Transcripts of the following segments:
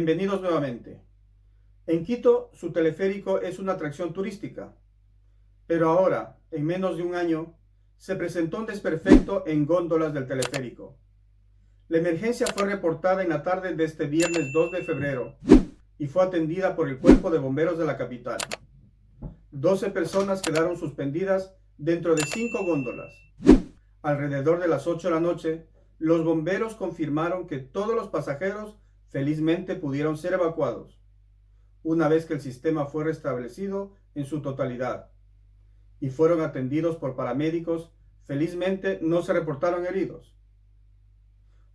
Bienvenidos nuevamente. En Quito, su teleférico es una atracción turística, pero ahora, en menos de un año, se presentó un desperfecto en góndolas del teleférico. La emergencia fue reportada en la tarde de este viernes 2 de febrero y fue atendida por el Cuerpo de Bomberos de la capital. 12 personas quedaron suspendidas dentro de 5 góndolas. Alrededor de las 8 de la noche, los bomberos confirmaron que todos los pasajeros felizmente pudieron ser evacuados, una vez que el sistema fue restablecido en su totalidad, y fueron atendidos por paramédicos. Felizmente no se reportaron heridos.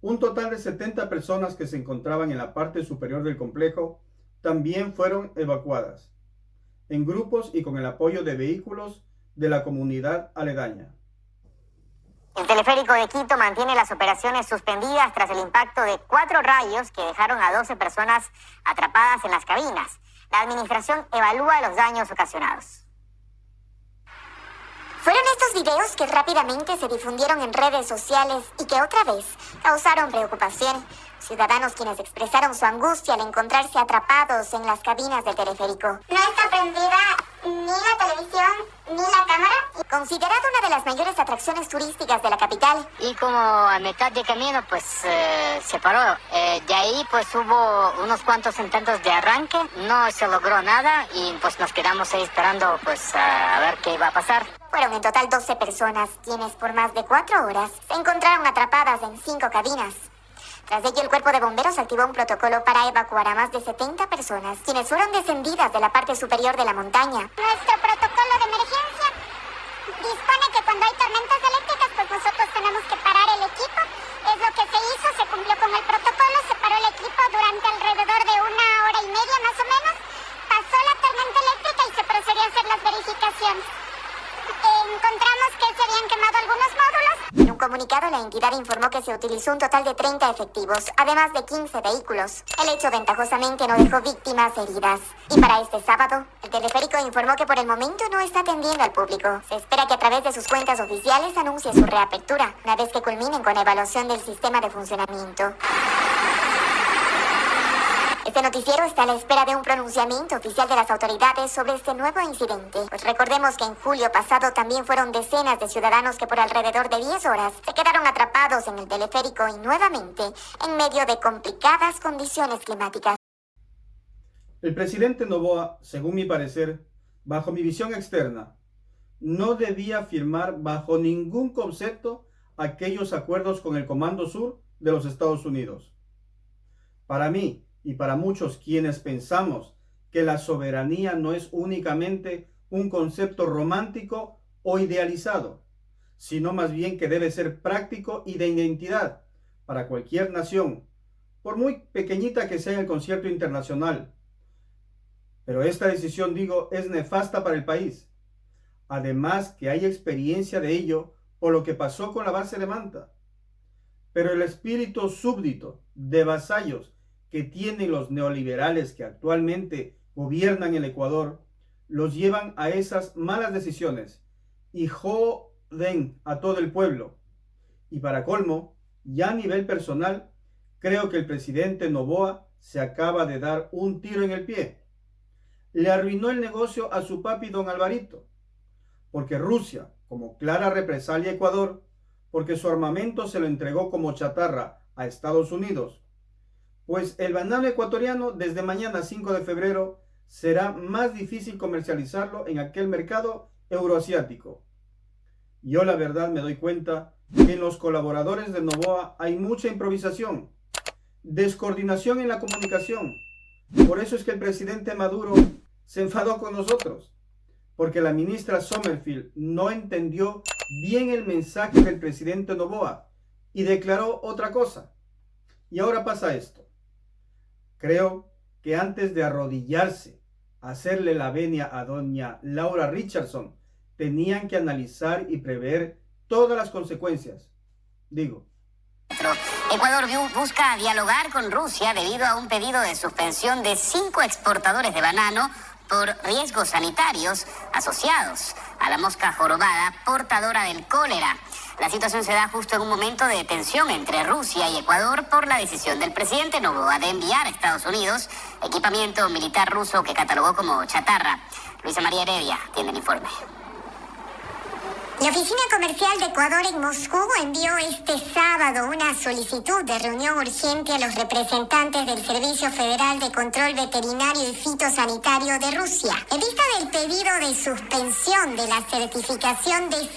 Un total de 70 personas que se encontraban en la parte superior del complejo también fueron evacuadas, en grupos y con el apoyo de vehículos de la comunidad aledaña. El teleférico de Quito mantiene las operaciones suspendidas tras el impacto de 4 rayos que dejaron a 12 personas atrapadas en las cabinas. La administración evalúa los daños ocasionados. Fueron estos videos que rápidamente se difundieron en redes sociales y que otra vez causaron preocupación. Ciudadanos quienes expresaron su angustia al encontrarse atrapados en las cabinas del teleférico. No está prendida ni la televisión ni la cámara. Considerada una de las mayores atracciones turísticas de la capital. Y como a mitad de camino pues se paró. De ahí pues hubo unos cuantos intentos de arranque, no se logró nada y pues nos quedamos ahí esperando pues a ver qué iba a pasar. Fueron en total 12 personas, quienes por más de 4 horas se encontraron atrapadas en 5 cabinas. Tras ello, el Cuerpo de Bomberos activó un protocolo para evacuar a más de 70 personas, quienes fueron descendidas de la parte superior de la montaña. Nuestro protocolo de emergencia dispone que cuando hay tormentas eléctricas, pues nosotros tenemos que parar el equipo. Es lo que se hizo, se cumplió con el protocolo, se paró el equipo durante alrededor de 1 hora y media más o menos. Pasó la tormenta eléctrica y se procedió a hacer las verificaciones. Encontramos que se habían quemado algunos módulos. En un comunicado, la entidad informó que se utilizó un total de 30 efectivos, además de 15 vehículos. El hecho ventajosamente no dejó víctimas heridas. Y para este sábado, el teleférico informó que por el momento no está atendiendo al público. Se espera que a través de sus cuentas oficiales anuncie su reapertura, una vez que culminen con la evaluación del sistema de funcionamiento. Este noticiero está a la espera de un pronunciamiento oficial de las autoridades sobre este nuevo incidente. Pues recordemos que en julio pasado también fueron decenas de ciudadanos que por alrededor de 10 horas se quedaron atrapados en el teleférico y nuevamente en medio de complicadas condiciones climáticas. El presidente Noboa, según mi parecer, bajo mi visión externa, no debía firmar bajo ningún concepto aquellos acuerdos con el Comando Sur de los Estados Unidos. Para mí, y para muchos quienes pensamos que la soberanía no es únicamente un concepto romántico o idealizado, sino más bien que debe ser práctico y de identidad para cualquier nación, por muy pequeñita que sea en el concierto internacional. Pero esta decisión, digo, es nefasta para el país. Además que hay experiencia de ello por lo que pasó con la base de Manta. Pero el espíritu súbdito de vasallos que tienen los neoliberales que actualmente gobiernan el Ecuador, los llevan a esas malas decisiones y joden a todo el pueblo. Y para colmo, ya a nivel personal, creo que el presidente Noboa se acaba de dar un tiro en el pie. Le arruinó el negocio a su papi don Alvarito, porque Rusia, como clara represalia a Ecuador, porque su armamento se lo entregó como chatarra a Estados Unidos, pues el banano ecuatoriano desde mañana 5 de febrero será más difícil comercializarlo en aquel mercado euroasiático. Yo la verdad me doy cuenta que en los colaboradores de Noboa hay mucha improvisación, descoordinación en la comunicación. Por eso es que el presidente Maduro se enfadó con nosotros, porque la ministra Sommerfield no entendió bien el mensaje del presidente Noboa y declaró otra cosa. Y ahora pasa esto. Creo que antes de arrodillarse a hacerle la venia a doña Laura Richardson, tenían que analizar y prever todas las consecuencias. Digo, Ecuador busca dialogar con Rusia debido a un pedido de suspensión de 5 exportadores de banano por riesgos sanitarios asociados a la mosca jorobada portadora del cólera. La situación se da justo en un momento de tensión entre Rusia y Ecuador por la decisión del presidente Noboa de enviar a Estados Unidos equipamiento militar ruso que catalogó como chatarra. Luisa María Heredia tiene el informe. La Oficina Comercial de Ecuador en Moscú envió este sábado una solicitud de reunión urgente a los representantes del Servicio Federal de Control Veterinario y Fitosanitario de Rusia, en vista del pedido de suspensión de la certificación de 5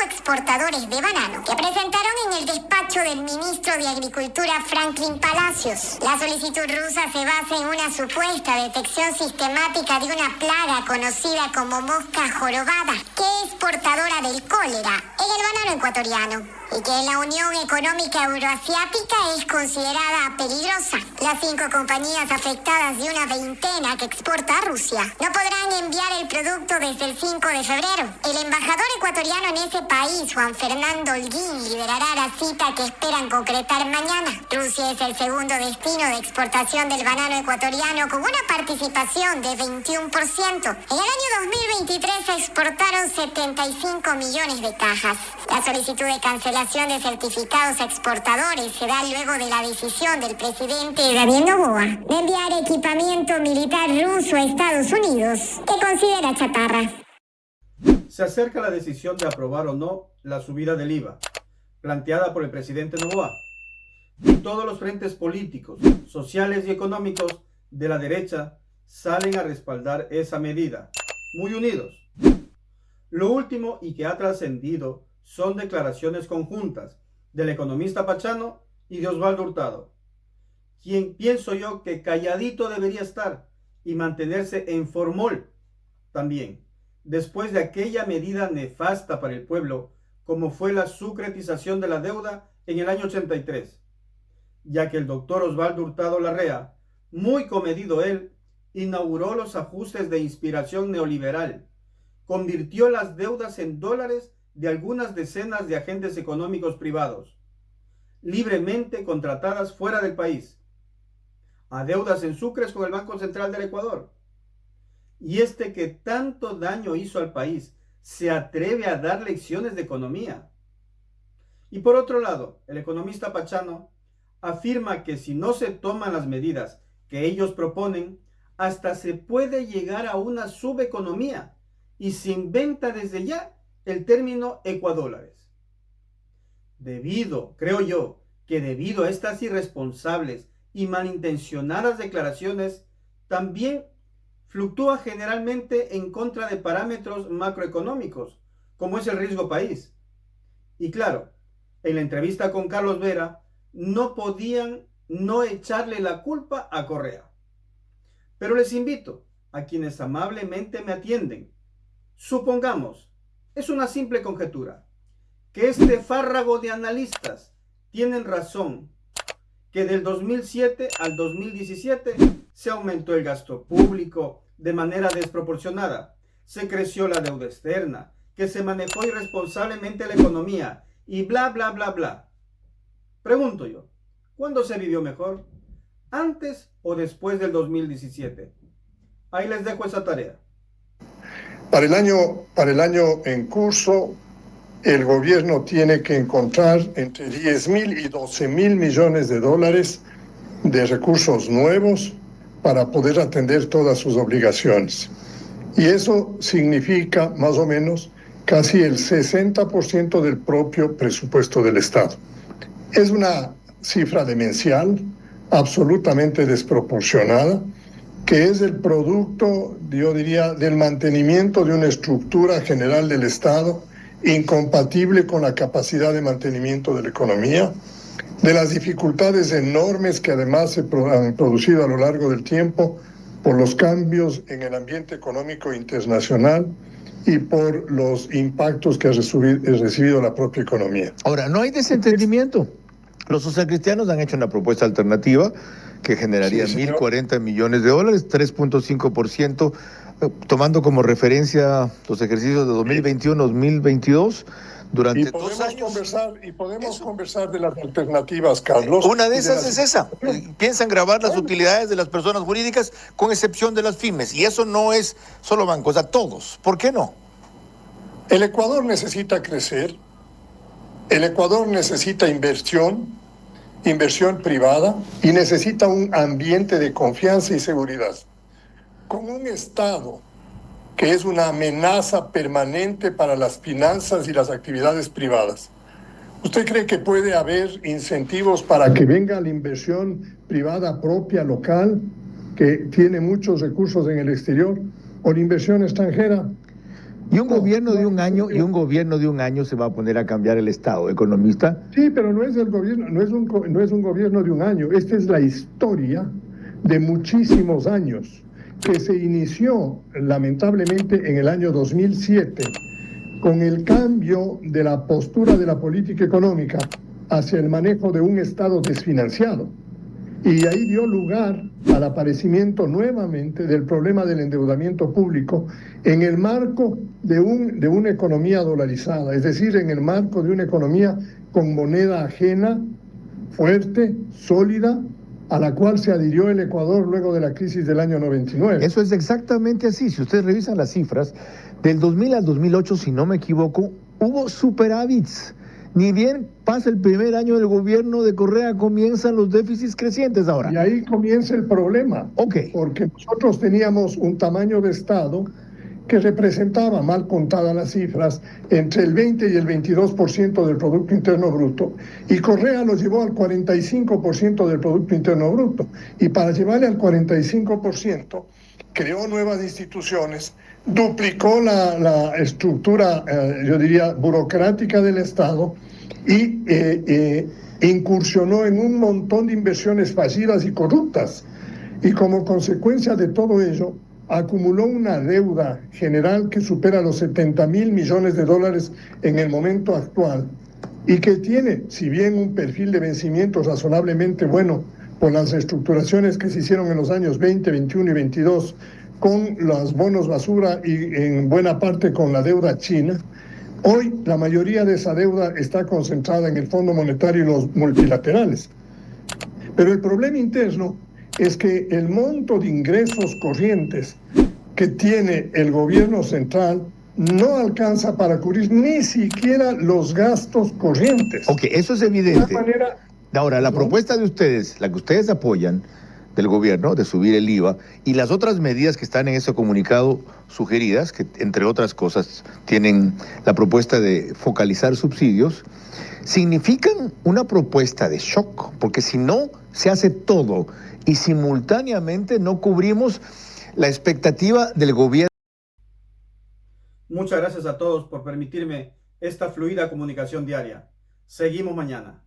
exportadores de banano que presentaron en el despacho del ministro de Agricultura Franklin Palacios. La solicitud rusa se basa en una supuesta detección sistemática de una plaga conocida como mosca jorobada, que es portadora del cólera en el banano ecuatoriano y que en la Unión Económica Euroasiática es considerada peligrosa. Las 5 compañías afectadas de una veintena que exporta a Rusia no podrán enviar el producto desde el 5 de febrero. El embajador ecuatoriano en ese país, Juan Fernando Holguín, liderará la cita que esperan concretar mañana. Rusia es el segundo destino de exportación del banano ecuatoriano con una participación de 21%. En el año 2023 se exportaron 75 millones de cajas. La solicitud de cancelación de certificados exportadores se da luego de la decisión del presidente Daniel Noboa de enviar equipamiento militar ruso a Estados Unidos, que considera chatarra. Se acerca la decisión de aprobar o no la subida del IVA, planteada por el presidente Noboa. Y todos los frentes políticos, sociales y económicos de la derecha salen a respaldar esa medida, muy unidos. Lo último y que ha trascendido son declaraciones conjuntas del economista Pachano y de Osvaldo Hurtado, quien pienso yo que calladito debería estar y mantenerse en formol también, después de aquella medida nefasta para el pueblo como fue la sucretización de la deuda en el año 83, ya que el doctor Osvaldo Hurtado Larrea, muy comedido él, inauguró los ajustes de inspiración neoliberal, convirtió las deudas en dólares de algunas decenas de agentes económicos privados, libremente contratadas fuera del país, a deudas en sucres con el Banco Central del Ecuador. Y este que tanto daño hizo al país se atreve a dar lecciones de economía. Y por otro lado, el economista Pachano afirma que si no se toman las medidas que ellos proponen, hasta se puede llegar a una subeconomía y se inventa desde ya el término ecuadólares. Creo yo, que debido a estas irresponsables y malintencionadas declaraciones, también fluctúa generalmente en contra de parámetros macroeconómicos, como es el riesgo país. Y claro, en la entrevista con Carlos Vera, no podían no echarle la culpa a Correa. Pero les invito a quienes amablemente me atienden. Supongamos, es una simple conjetura, que este fárrago de analistas tienen razón, que del 2007 al 2017 se aumentó el gasto público de manera desproporcionada, se creció la deuda externa, que se manejó irresponsablemente la economía y bla, bla, bla, bla. Pregunto yo, ¿cuándo se vivió mejor? ¿Antes o después del 2017? Ahí les dejo esa tarea. Para el año en curso, el gobierno tiene que encontrar entre 10.000 y 12.000 millones de dólares de recursos nuevos para poder atender todas sus obligaciones. Y eso significa más o menos casi el 60% del propio presupuesto del Estado. Es una cifra demencial, absolutamente desproporcionada, que es el producto, yo diría, del mantenimiento de una estructura general del Estado incompatible con la capacidad de mantenimiento de la economía, de las dificultades enormes que además se han producido a lo largo del tiempo por los cambios en el ambiente económico internacional y por los impactos que ha recibido la propia economía. Ahora, no hay desentendimiento. Los socialcristianos han hecho una propuesta alternativa que generaría 1.040 millones de dólares, 3.5%, tomando como referencia los ejercicios de 2021-2022 durante 2 años. Podemos conversar de las alternativas, Carlos. Una de esas es esa. Piensan grabar las utilidades de las personas jurídicas con excepción de las pymes. Y eso no es solo bancos, a todos. ¿Por qué no? El Ecuador necesita crecer El Ecuador necesita inversión privada y necesita un ambiente de confianza y seguridad. Con un Estado que es una amenaza permanente para las finanzas y las actividades privadas, ¿usted cree que puede haber incentivos para que venga la inversión privada propia local, que tiene muchos recursos en el exterior, o la inversión extranjera? Y un gobierno de un año se va a poner a cambiar el Estado, economista. Sí, pero no es el gobierno, no es un gobierno de un año. Esta es la historia de muchísimos años, que se inició lamentablemente en el año 2007 con el cambio de la postura de la política económica hacia el manejo de un Estado desfinanciado. Y ahí dio lugar al aparecimiento nuevamente del problema del endeudamiento público en el marco de una economía dolarizada, es decir, en el marco de una economía con moneda ajena, fuerte, sólida, a la cual se adhirió el Ecuador luego de la crisis del año 99. Eso es exactamente así. Si ustedes revisan las cifras, del 2000 al 2008, si no me equivoco, hubo superávits. Ni bien pasa el primer año del gobierno de Correa, comienzan los déficits crecientes ahora. Y ahí comienza el problema. Okay. Porque nosotros teníamos un tamaño de Estado que representaba, mal contadas las cifras, entre el 20 y el 22% del Producto Interno Bruto, y Correa lo llevó al 45% del Producto Interno Bruto. Y para llevarle al 45%, creó nuevas instituciones, duplicó la estructura, yo diría, burocrática del Estado, y incursionó en un montón de inversiones fallidas y corruptas. Y como consecuencia de todo ello, acumuló una deuda general que supera los 70.000 millones de dólares en el momento actual, y que tiene, si bien un perfil de vencimiento razonablemente bueno por las reestructuraciones que se hicieron en los años 20, 21 y 22, con los bonos basura y en buena parte con la deuda china, hoy la mayoría de esa deuda está concentrada en el Fondo Monetario y los multilaterales. Pero el problema interno es que el monto de ingresos corrientes que tiene el gobierno central no alcanza para cubrir ni siquiera los gastos corrientes. Ok, eso es evidente. De una manera, Ahora, la propuesta de ustedes, la que ustedes apoyan del gobierno, de subir el IVA, y las otras medidas que están en ese comunicado sugeridas, que entre otras cosas tienen la propuesta de focalizar subsidios, significan una propuesta de shock, porque si no se hace todo y simultáneamente no cubrimos la expectativa del gobierno. Muchas gracias a todos por permitirme esta fluida comunicación diaria. Seguimos mañana.